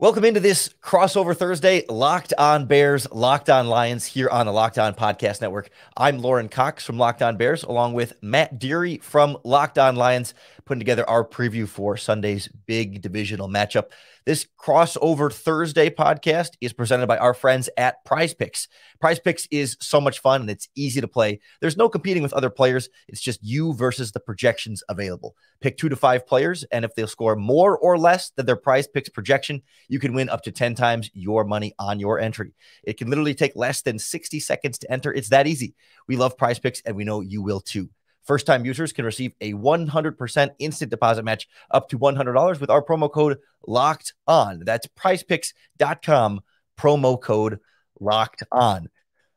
Welcome into this crossover Thursday, Locked On Bears, Locked On Lions here on the Locked On Podcast Network. I'm Lorin Cox from Locked On Bears, along with Matt Dery from Locked On Lions, putting together our preview for Sunday's big divisional matchup. This crossover Thursday podcast is presented by our friends at PrizePicks. PrizePicks is so much fun and it's easy to play. There's no competing with other players. It's just you versus the projections available. Pick 2 to 5 players, and if they'll score more or less than their PrizePicks projection, you can win up to 10 times your money on your entry. It can literally take less than 60 seconds to enter. It's that easy. We love PrizePicks, and we know you will too. First-time users can receive a 100% instant deposit match up to $100 with our promo code Locked On. That's PrizePicks.com, promo code Locked On.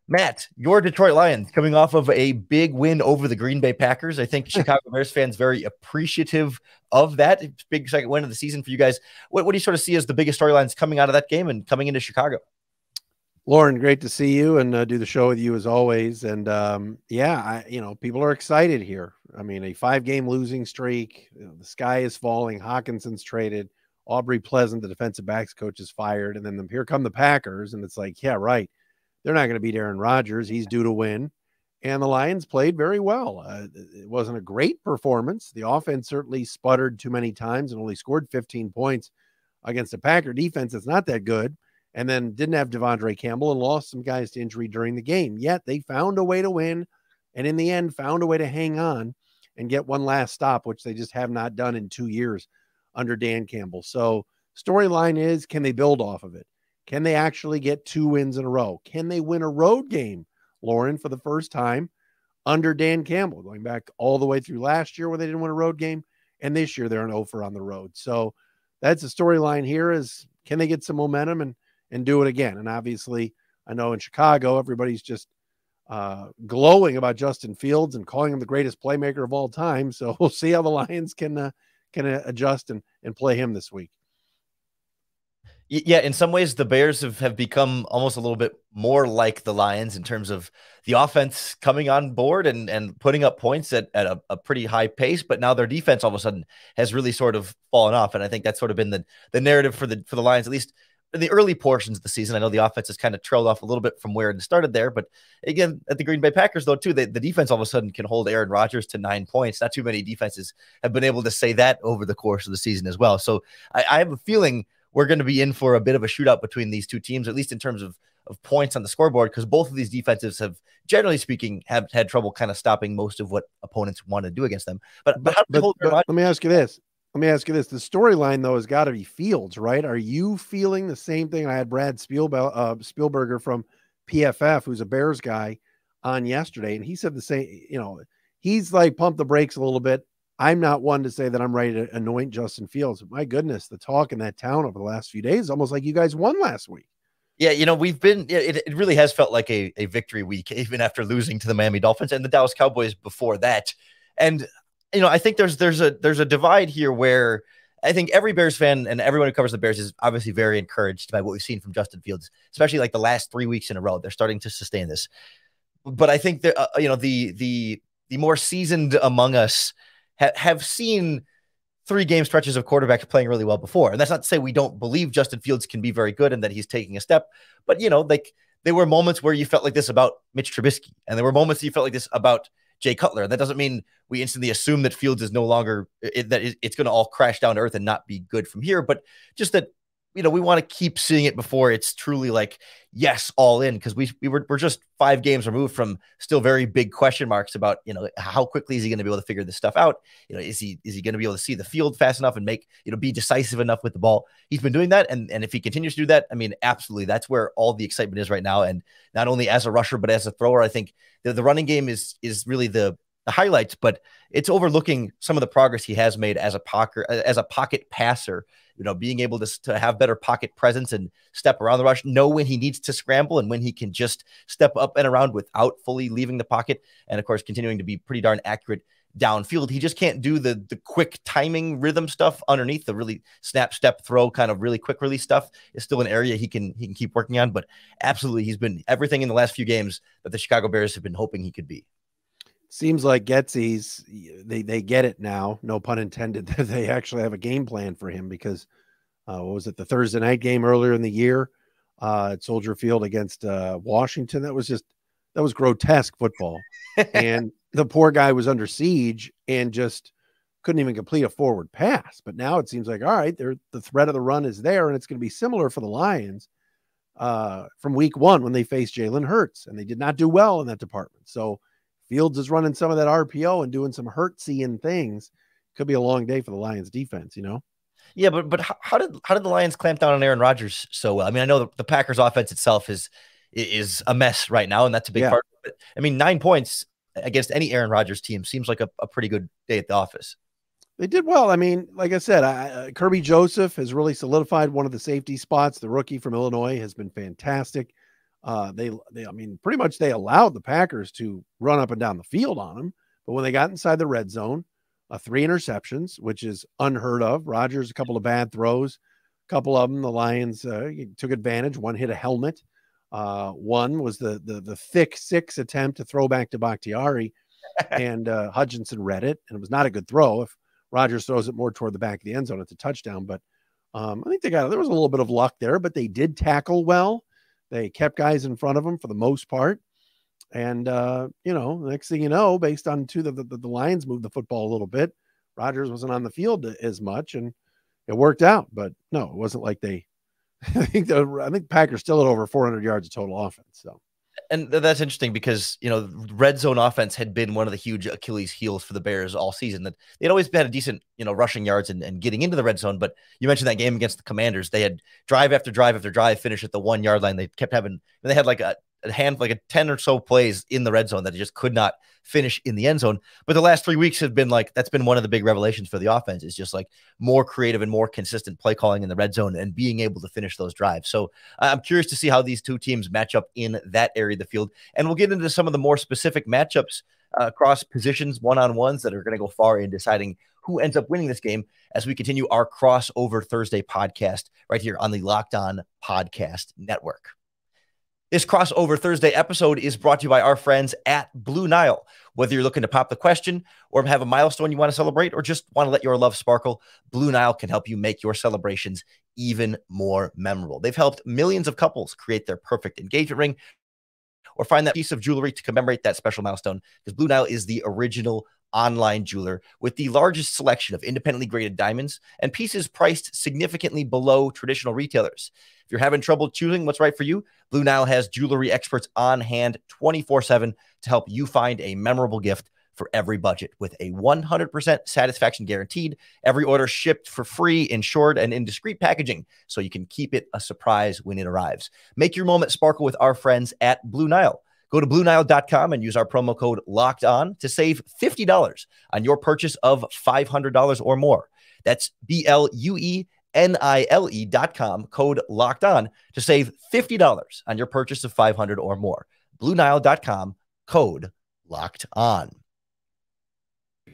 Matt, your Detroit Lions coming off of a big win over the Green Bay Packers. I think Chicago Bears fans very appreciative of that. It's a big second win of the season for you guys. What do you sort of see as the biggest storylines coming out of that game and coming into Chicago? Lorin, great to see you and do the show with you as always. And people are excited here. I mean, a 5-game losing streak. The sky is falling. Hawkinson's traded. Aubrey Pleasant, the defensive backs coach, is fired. And then here come the Packers. And it's like, yeah, right. They're not going to beat Aaron Rodgers. He's due to win. And the Lions played very well. It wasn't a great performance. The offense certainly sputtered too many times and only scored 15 points against a Packer defense that's not that good. And then didn't have Devondre Campbell and lost some guys to injury during the game. Yet they found a way to win, and in the end found a way to hang on and get one last stop, which they just have not done in 2 years under Dan Campbell. So storyline is, can they build off of it? Can they actually get 2 wins in a row? Can they win a road game, Lorin, for the first time under Dan Campbell, going back all the way through last year where they didn't win a road game, and this year they're an 0 on the road. So that's the storyline here is, can they get some momentum and do it again? And obviously, I know in Chicago, everybody's just glowing about Justin Fields and calling him the greatest playmaker of all time. So we'll see how the Lions can adjust and play him this week. Yeah, in some ways, the Bears have become almost a little bit more like the Lions in terms of the offense coming on board and putting up points at a pretty high pace. But now their defense all of a sudden has really sort of fallen off. And I think that's sort of been the narrative for the Lions, at least in the early portions of the season. I know the offense has kind of trailed off a little bit from where it started there. But again, at the Green Bay Packers, though, too, the defense all of a sudden can hold Aaron Rodgers to 9 points. Not too many defenses have been able to say that over the course of the season as well. So I have a feeling we're going to be in for a bit of a shootout between these two teams, at least in terms of points on the scoreboard, because both of these defenses have, generally speaking, have had trouble kind of stopping most of what opponents want to do against them. But let me ask you this. The storyline, though, has got to be Fields, right? Are you feeling the same thing? I had Brad Spielberger from PFF, who's a Bears guy, on yesterday, and he said the same. He's like, pump the brakes a little bit. I'm not one to say that I'm ready to anoint Justin Fields. But my goodness, the talk in that town over the last few days, almost like you guys won last week. Yeah, we've been, it really has felt like a victory week, even after losing to the Miami Dolphins and the Dallas Cowboys before that. And, I think there's a divide here where I think every Bears fan and everyone who covers the Bears is obviously very encouraged by what we've seen from Justin Fields, especially like the last 3 weeks in a row. They're starting to sustain this. But I think that, the more seasoned among us have seen 3-game stretches of quarterbacks playing really well before. And that's not to say we don't believe Justin Fields can be very good and that he's taking a step. But, there were moments where you felt like this about Mitch Trubisky. And there were moments that you felt like this about Jay Cutler. And that doesn't mean we instantly assume that Fields is no longer, that it's going to all crash down to earth and not be good from here. But just that, we want to keep seeing it before it's truly like, yes, all in, because we're just 5 games removed from still very big question marks about, how quickly is he going to be able to figure this stuff out? Is he going to be able to see the field fast enough and make, be decisive enough with the ball? He's been doing that. And if he continues to do that, I mean, absolutely, that's where all the excitement is right now. And not only as a rusher, but as a thrower, I think the running game is really the highlights, but it's overlooking some of the progress he has made as a pocket passer. Being able to have better pocket presence and step around the rush, know when he needs to scramble and when he can just step up and around without fully leaving the pocket. And of course, continuing to be pretty darn accurate downfield. He just can't do the quick timing rhythm stuff underneath. The really snap, step, throw kind of really quick release stuff is still an area he can keep working on. But absolutely, he's been everything in the last few games that the Chicago Bears have been hoping he could be. Seems like Getsy's, they get it now, no pun intended, that they actually have a game plan for him, because what was it, the Thursday night game earlier in the year at Soldier Field against Washington. That was grotesque football. And the poor guy was under siege and just couldn't even complete a forward pass. But now it seems like, all right, the threat of the run is there, and it's going to be similar for the Lions from week one when they faced Jalen Hurts, and they did not do well in that department. So Fields is running some of that RPO and doing some Hurtsian things. Could be a long day for the Lions defense, Yeah, but how did the Lions clamp down on Aaron Rodgers so well? I mean, I know the Packers offense itself is a mess right now, and that's a big part of it. I mean, 9 points against any Aaron Rodgers team seems like a pretty good day at the office. They did well. I mean, like I said, Kirby Joseph has really solidified one of the safety spots. The rookie from Illinois has been fantastic. I mean, pretty much they allowed the Packers to run up and down the field on them. But when they got inside the red zone, 3 interceptions, which is unheard of. Rodgers, a couple of bad throws, a couple of them, the Lions took advantage. One hit a helmet. One was the thick 6 attempt to throw back to Bakhtiari, and Hutchinson read it, and it was not a good throw. If Rodgers throws it more toward the back of the end zone, it's a touchdown. But I think there was a little bit of luck there, but they did tackle well. They kept guys in front of them for the most part. And, next thing you know, based on the Lions moved the football a little bit, Rodgers wasn't on the field as much, and it worked out. But no, it wasn't like I think Packers still had over 400 yards of total offense. So. And that's interesting because, red zone offense had been one of the huge Achilles heels for the Bears all season. That they'd always had a decent, rushing yards and getting into the red zone. But you mentioned that game against the Commanders. They had drive after drive after drive finish at the 1 yard line. They kept having, they had like a 10 or so plays in the red zone that they just could not finish in the end zone. But the last 3 weeks have been that's been one of the big revelations for the offense, is just like more creative and more consistent play calling in the red zone and being able to finish those drives. So I'm curious to see how these two teams match up in that area of the field. And we'll get into some of the more specific matchups across positions, one-on-ones that are going to go far in deciding who ends up winning this game as we continue our Crossover Thursday podcast right here on the Locked On Podcast Network. This Crossover Thursday episode is brought to you by our friends at BlueNile. Whether you're looking to pop the question or have a milestone you want to celebrate or just want to let your love sparkle, BlueNile can help you make your celebrations even more memorable. They've helped millions of couples create their perfect engagement ring or find that piece of jewelry to commemorate that special milestone, because BlueNile is the original online jeweler with the largest selection of independently graded diamonds and pieces priced significantly below traditional retailers. If you're having trouble choosing what's right for you, BlueNile has jewelry experts on hand 24/7 to help you find a memorable gift for every budget. With a 100% satisfaction guaranteed, every order shipped for free, insured, and in discreet packaging, so you can keep it a surprise when it arrives. Make your moment sparkle with our friends at BlueNile. Go to BlueNile.com and use our promo code LOCKEDON to save $50 on your purchase of $500 or more. That's BlueNile.com, code LOCKEDON to save $50 on your purchase of $500 or more. BlueNile.com, code LOCKEDON.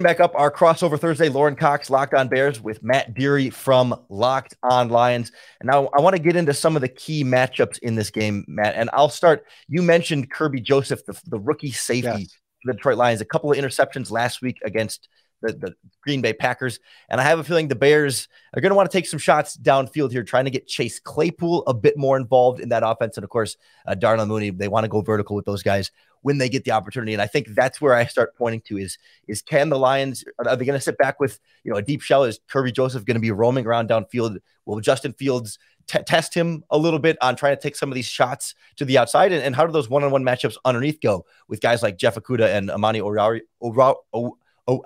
Back up our Crossover Thursday, Lorin Cox, Locked On Bears with Matt Dery from Locked On Lions. And now I want to get into some of the key matchups in this game, Matt. And I'll start. You mentioned Kirby Joseph, the rookie safety for the Detroit Lions, a couple of interceptions last week against the Green Bay Packers. And I have a feeling the Bears are going to want to take some shots downfield here, trying to get Chase Claypool a bit more involved in that offense. And of course, Darnell Mooney, they want to go vertical with those guys when they get the opportunity. And I think that's where I start pointing to is can the Lions, are they going to sit back with, a deep shell? Is Kirby Joseph going to be roaming around downfield? Will Justin Fields test him a little bit on trying to take some of these shots to the outside? And how do those one-on-one matchups underneath go with guys like Jeff Okudah and Amani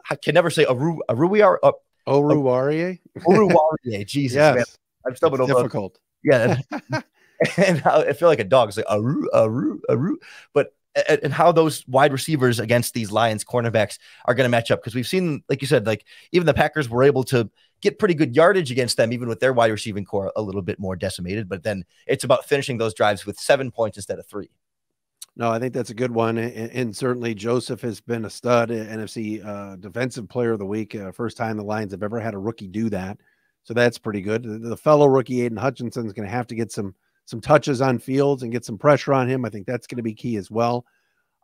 I can never say Oruwariye. Jesus, yes. Man. I'm stumbling over. Difficult. Yeah. And I feel like a dog. It's like Aru. But and how those wide receivers against these Lions cornerbacks are going to match up, because we've seen, like you said, like even the Packers were able to get pretty good yardage against them, even with their wide receiving core a little bit more decimated. But then it's about finishing those drives with 7 points instead of 3. No, I think that's a good one. And certainly Joseph has been a stud, NFC Defensive Player of the Week. First time the Lions have ever had a rookie do that. So that's pretty good. The fellow rookie, Aiden Hutchinson, is going to have to get some touches on Fields and get some pressure on him. I think that's going to be key as well.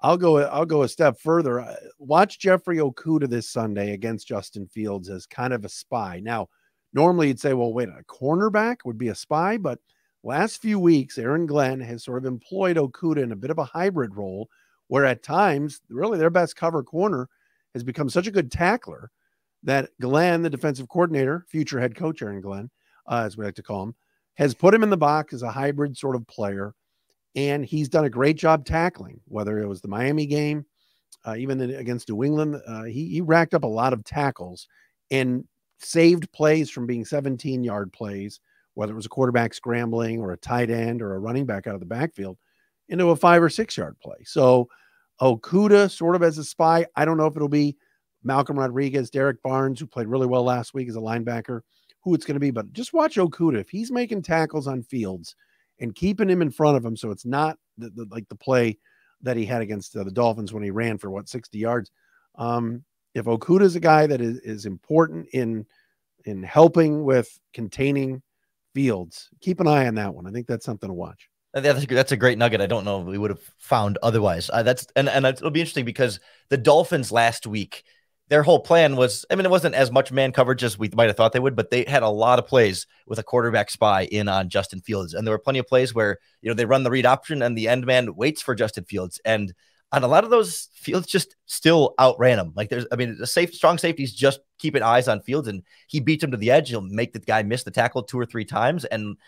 I'll go a step further. Watch Jeffrey Okudah this Sunday against Justin Fields as kind of a spy. Now, Normally you'd say, well, wait, a cornerback would be a spy, but last few weeks, Aaron Glenn has sort of employed Okudah in a bit of a hybrid role where at times, really their best cover corner has become such a good tackler that Glenn, the defensive coordinator, future head coach Aaron Glenn, as we like to call him, has put him in the box as a hybrid sort of player. And he's done a great job tackling, whether it was the Miami game, even against New England. He racked up a lot of tackles and saved plays from being 17-yard plays, whether it was a quarterback scrambling or a tight end or a running back out of the backfield, into a 5 or 6 yard play. So Okudah sort of as a spy. I don't know if it'll be Malcolm Rodriguez, Derek Barnes, who played really well last week as a linebacker, who it's going to be, but just watch Okudah. If he's making tackles on Fields and keeping him in front of him, so it's not like the play that he had against the Dolphins when he ran for 60 yards. If Okudah is a guy that is important in helping with containing Fields, keep an eye on that one. I think that's something to watch. That's a great nugget. I don't know if we would have found otherwise. And it'll be interesting because the Dolphins last week, their whole plan was, I mean, it wasn't as much man coverage as we might have thought they would, but they had a lot of plays with a quarterback spy in on Justin Fields. And there were plenty of plays where, they run the read option and the end man waits for Justin Fields. And on a lot of those, Fields just still outran him. Like strong safeties just keeping eyes on Fields, and he beats him to the edge. He'll make the guy miss the tackle 2 or 3 times. And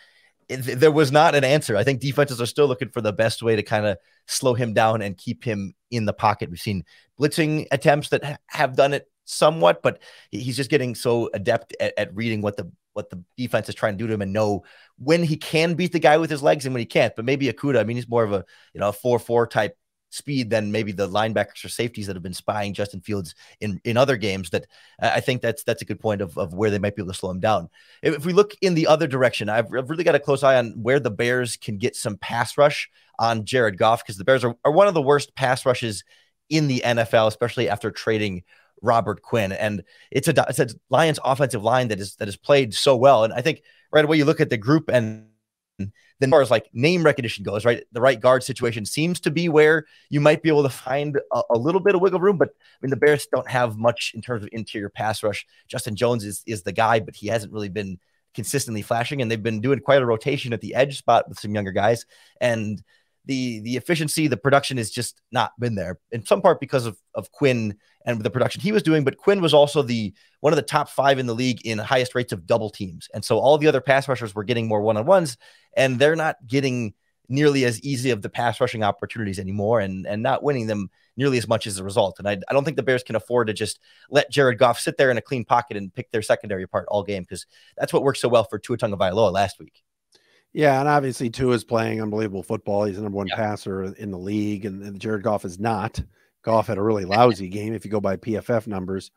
there was not an answer. I think defenses are still looking for the best way to kind of slow him down and keep him in the pocket. We've seen blitzing attempts that have done it somewhat, but he's just getting so adept at reading what the defense is trying to do to him and know when he can beat the guy with his legs and when he can't. But maybe Okudah, I mean, he's more of a 4-4 type speed than maybe the linebackers or safeties that have been spying Justin Fields in other games. That I think that's a good point of where they might be able to slow him down. If we look in the other direction, I've really got a close eye on where the Bears can get some pass rush on Jared Goff, because the Bears are one of the worst pass rushes in the NFL, especially after trading Robert Quinn. And it's a Lions offensive line that is played so well. And I think right away you look at the group, and then as far as like name recognition goes, right, the right guard situation seems to be where you might be able to find a little bit of wiggle room. But I mean, the Bears don't have much in terms of interior pass rush. Justin Jones is the guy, but he hasn't really been consistently flashing, and they've been doing quite a rotation at the edge spot with some younger guys. And the efficiency, the production has just not been there, in some part because of Quinn and the production he was doing. But Quinn was also one of the top 5 in the league in highest rates of double teams. And so all the other pass rushers were getting more one-on-ones, and they're not getting nearly as easy of the pass rushing opportunities anymore, and not winning them nearly as much as a result. And I don't think the Bears can afford to just let Jared Goff sit there in a clean pocket and pick their secondary apart all game, because that's what worked so well for Tua Tagovailoa last week. Yeah, and obviously Tua is playing unbelievable football. He's the number 1 passer in the league, and Jared Goff is not. Goff had a really lousy game if you go by PFF numbers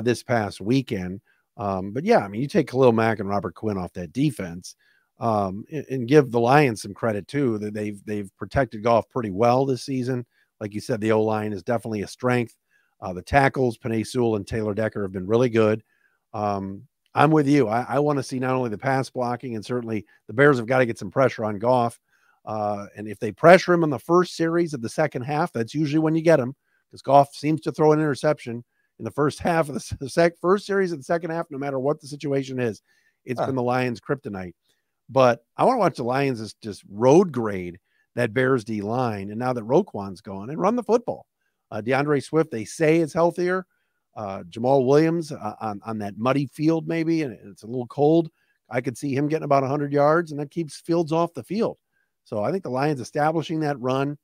this past weekend. But yeah, I mean, you take Khalil Mack and Robert Quinn off that defense, and give the Lions some credit too, that they've protected Goff pretty well this season. Like you said, the O-line is definitely a strength. The tackles, Penei Sewell and Taylor Decker, have been really good. I'm with you. I want to see not only the pass blocking, and certainly the Bears have got to get some pressure on Goff. And if they pressure him in the first series of the second half, that's usually when you get him, because Goff seems to throw an interception in the first half of the first series of the second half, no matter what the situation is. It's been the Lions' kryptonite. But I want to watch the Lions just road grade that Bears D line. And now that Roquan's gone, and run the football. DeAndre Swift, they say, is healthier. Jamal Williams on that muddy field, maybe, and it's a little cold. I could see him getting about 100 yards, and that keeps Fields off the field. So I think the Lions establishing that run.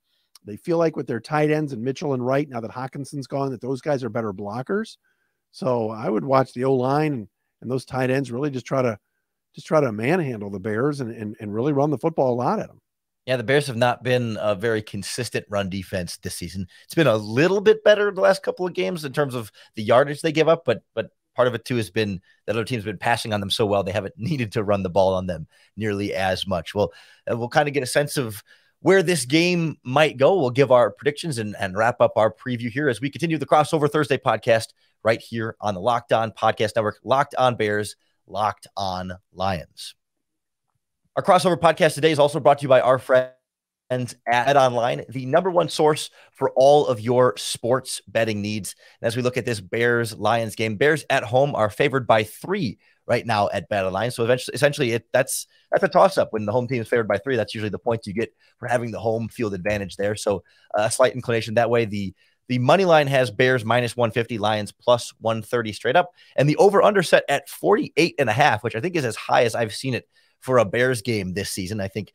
They feel like with their tight ends and Mitchell and Wright, now that Hawkinson's gone, that those guys are better blockers. So I would watch the O-line and those tight ends really just try to manhandle the Bears and really run the football a lot at them. Yeah, the Bears have not been a very consistent run defense this season. It's been a little bit better the last couple of games in terms of the yardage they give up, but part of it too has been that other teams have been passing on them so well they haven't needed to run the ball on them nearly as much. Well, we'll kind of get a sense of where this game might go. We'll give our predictions and wrap up our preview here as we continue the Crossover Thursday podcast right here on the Locked On Podcast Network. Locked On Bears, Locked On Lions. Our Crossover podcast today is also brought to you by our friends at BetOnline, the #1 source for all of your sports betting needs. And as we look at this Bears-Lions game, Bears at home are favored by 3 right now at BetOnline. So essentially, that's a toss-up. When the home team is favored by 3, that's usually the points you get for having the home field advantage there. So a slight inclination that way. The money line has Bears minus 150, Lions plus 130 straight up, and the over-under set at 48.5, which I think is as high as I've seen it for a Bears game this season. I think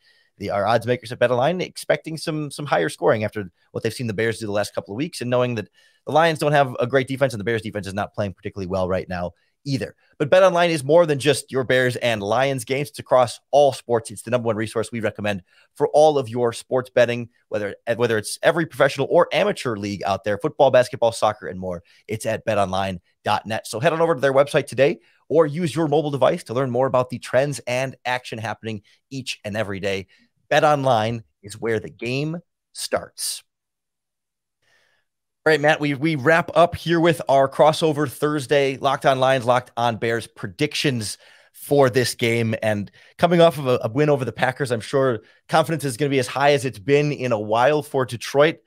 our odds makers at BetOnline expecting some higher scoring after what they've seen the Bears do the last couple of weeks, and knowing that the Lions don't have a great defense and the Bears defense is not playing particularly well right now either. But BetOnline is more than just your Bears and Lions games. It's across all sports. It's the number one resource we recommend for all of your sports betting, whether it's every professional or amateur league out there, football, basketball, soccer, and more. It's at betonline.net. So head on over to their website today or use your mobile device to learn more about the trends and action happening each and every day. BetOnline is where the game starts. All right, Matt, we wrap up here with our crossover Thursday Locked On Lions, Locked On Bears predictions for this game. And coming off of a win over the Packers, I'm sure confidence is going to be as high as it's been in a while for Detroit.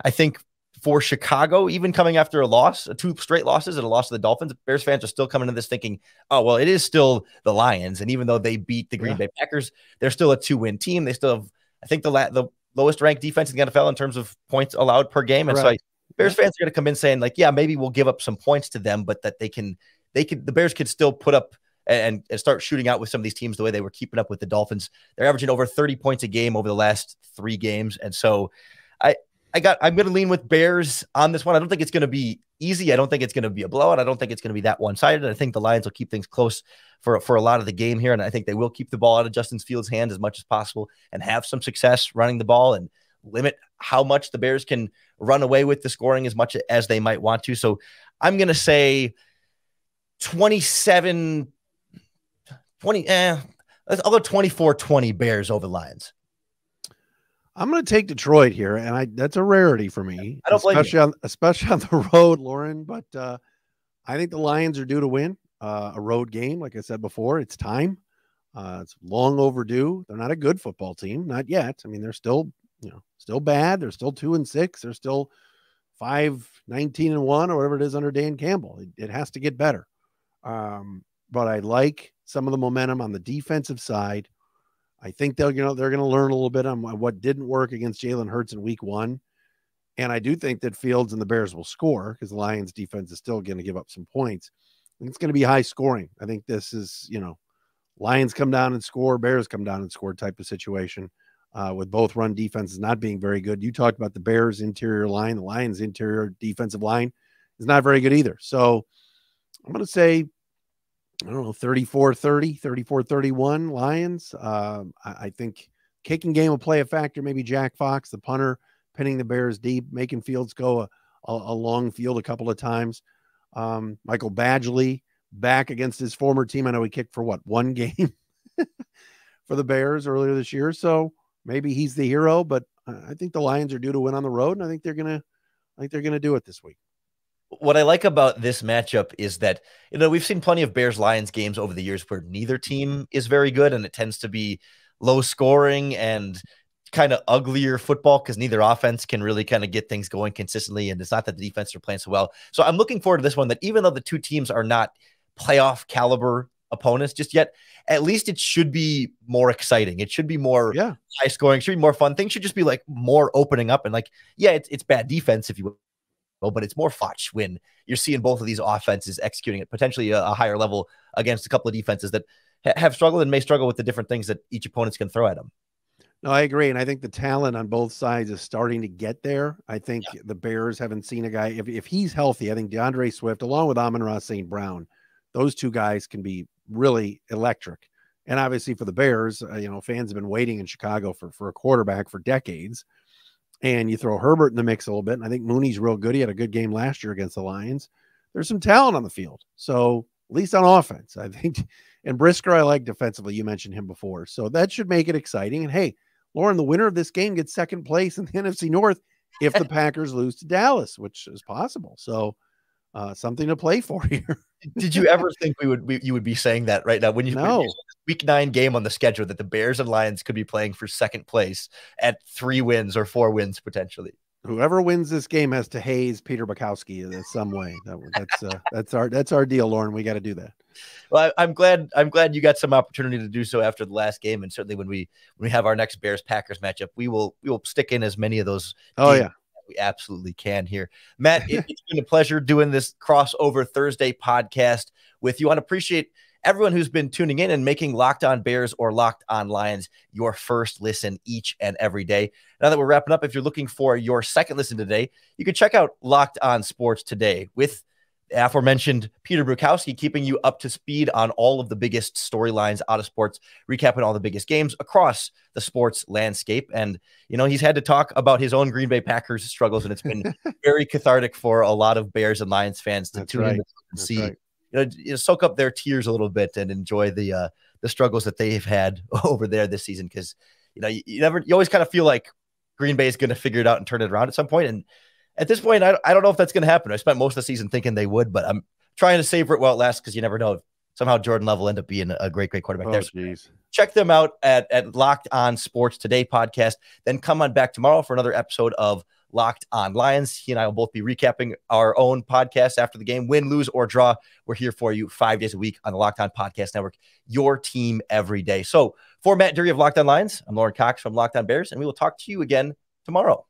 I think for Chicago, even coming after a loss, 2 straight losses and a loss to the Dolphins, Bears fans are still coming into this thinking, oh, well, it is still the Lions. And even though they beat the Green Bay Packers, they're still a 2-win team. They still have, I think, the lowest ranked defense in the NFL in terms of points allowed per game. And so Bears fans are going to come in saying, like, yeah, maybe we'll give up some points to them, but that the Bears could still put up and start shooting out with some of these teams the way they were keeping up with the Dolphins. They're averaging over 30 points a game over the last 3 games. And so I'm going to lean with Bears on this one. I don't think it's going to be easy. I don't think it's going to be a blowout. I don't think it's going to be that one-sided. I think the Lions will keep things close for a lot of the game here. And I think they will keep the ball out of Justin Fields' hands as much as possible and have some success running the ball and limit how much the Bears can run away with the scoring as much as they might want to. So I'm going to say 27-20. I'll go 24-20 Bears over Lions. I'm going to take Detroit here, and that's a rarity for me, I don't blame you. especially on the road, Lorin. But I think the Lions are due to win a road game. Like I said before, it's time. It's long overdue. They're not a good football team, not yet. I mean, they're still bad. They're still 2-6. They're still 5-19-1 or whatever it is under Dan Campbell. It has to get better. But I like some of the momentum on the defensive side. I think they're going to learn a little bit on what didn't work against Jalen Hurts in week 1. And I do think that Fields and the Bears will score because the Lions defense is still going to give up some points. I think it's going to be high scoring. I think this is, Lions come down and score, Bears come down and score type of situation with both run defenses not being very good. You talked about the Bears interior line, the Lions interior defensive line is not very good either. So I'm going to say, 34-30, 34-31 Lions. I think kicking game will play a factor. Maybe Jack Fox, the punter, pinning the Bears deep, making Fields go a long field a couple of times. Michael Badgley back against his former team. I know he kicked for 1 game for the Bears earlier this year. So maybe he's the hero, but I think the Lions are due to win on the road, and I think they're going to do it this week. What I like about this matchup is that, we've seen plenty of Bears-Lions games over the years where neither team is very good, and it tends to be low scoring and kind of uglier football because neither offense can really kind of get things going consistently, and it's not that the defense are playing so well. So I'm looking forward to this one, that even though the two teams are not playoff caliber opponents just yet, at least it should be more exciting. It should be more high scoring. It should be more fun. Things should just be like more opening up, and it's bad defense if you will, but it's more fetch when you're seeing both of these offenses executing at potentially a higher level against a couple of defenses that have struggled and may struggle with the different things that each opponent's can throw at them. No, I agree. And I think the talent on both sides is starting to get there. I think the Bears haven't seen a guy, if he's healthy, I think DeAndre Swift, along with Amon-Ra St. Brown, those two guys can be really electric. And obviously for the Bears, fans have been waiting in Chicago for a quarterback for decades. And you throw Herbert in the mix a little bit. And I think Mooney's real good. He had a good game last year against the Lions. There's some talent on the field. So at least on offense, I think. And Brisker, I like defensively. You mentioned him before. So that should make it exciting. And hey, Lorin, the winner of this game gets second place in the NFC North if the Packers lose to Dallas, which is possible. So something to play for here. Did you ever think you would be saying that right now when you week 9 game on the schedule that the Bears and Lions could be playing for second place at 3 wins or 4 wins potentially? whoever wins this game has to haze Peter Bukowski in some way. That's our deal, Lorin. We got to do that. Well, I'm glad you got some opportunity to do so after the last game, and certainly when we have our next Bears Packers matchup, we will stick in as many of those. Oh yeah, we absolutely can here. Matt, it's been a pleasure doing this crossover Thursday podcast with you. I appreciate everyone who's been tuning in and making Locked On Bears or Locked On Lions your first listen each and every day. Now that we're wrapping up, if you're looking for your second listen today, you can check out Locked On Sports Today with aforementioned Peter Bukowski, keeping you up to speed on all of the biggest storylines out of sports, recapping all the biggest games across the sports landscape. And, he's had to talk about his own Green Bay Packers struggles, and it's been very cathartic for a lot of Bears and Lions fans to tune in and see, soak up their tears a little bit and enjoy the struggles that they've had over there this season. Cause you always kind of feel like Green Bay is going to figure it out and turn it around at some point. And at this point, I don't know if that's going to happen. I spent most of the season thinking they would, but I'm trying to savor it while it lasts because you never know. Somehow Jordan Love will end up being a great quarterback there. So check them out at Locked On Sports Today podcast. Then come on back tomorrow for another episode of Locked On Lions. He and I will both be recapping our own podcast after the game. Win, lose, or draw, we're here for you 5 days a week on the Locked On Podcast Network, your team every day. So for Matt Dery of Locked On Lions, I'm Lorin Cox from Locked On Bears, and we will talk to you again tomorrow.